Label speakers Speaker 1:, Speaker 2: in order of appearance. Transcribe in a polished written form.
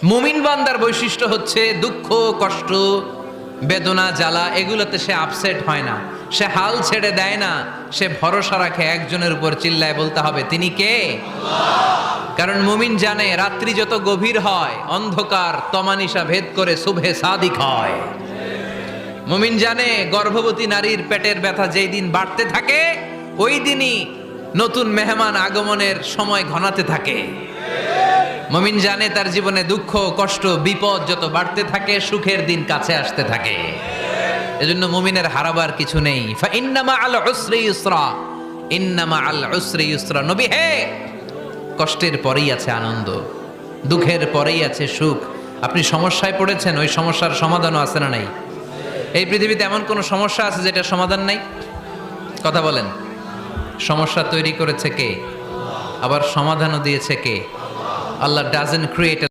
Speaker 1: মুমিন বান্দার বৈশিষ্ট্য হচ্ছে দুঃখ, কষ্ট, বেদনা, জ্বালা এগুলোতে সে আপসেট হয় না, সে হাল ছেড়ে দেয় না, সে ভরসা রাখে একজনের উপর। চিল্লায় বলতে হবে তিনি কে? কারণ মুমিন জানে রাত্রি যত গভীর হয় অন্ধকার তমানিসা ভেদ করে সুবহে সাদিক হয়। মুমিন জানে গর্ভবতী নারীর পেটের ব্যথা যেই দিন বাড়তে থাকে ওই দিনই নতুন মেহমান আগমনের সময় ঘনাতে থাকে। মুমিন জানে তার জীবনে দুঃখ, কষ্ট, বিপদ যত বাড়তে থাকে সুখের দিন কাছে আসতে থাকে। এজন্য মুমিনের হারাবার কিছু নেই। ফা ইন্না মাআল উসরি ইউসরা, ইন্না মাআল উসরি ইউসরা। নবী হে, কষ্টের পরেই আছে আনন্দ, দুঃখের পরেই আছে সুখ। আপনি সমস্যায় পড়েছেন, ওই সমস্যার সমাধানও আছে না নাই? এই পৃথিবীতে এমন কোন সমস্যা আছে যেটা সমাধান নাই? কথা বলেন। সমস্যা তৈরি করেছে কে? আবার সমাধানও দিয়েছে কে? আল্লাহ ডাজন্ট ক্রিয়েট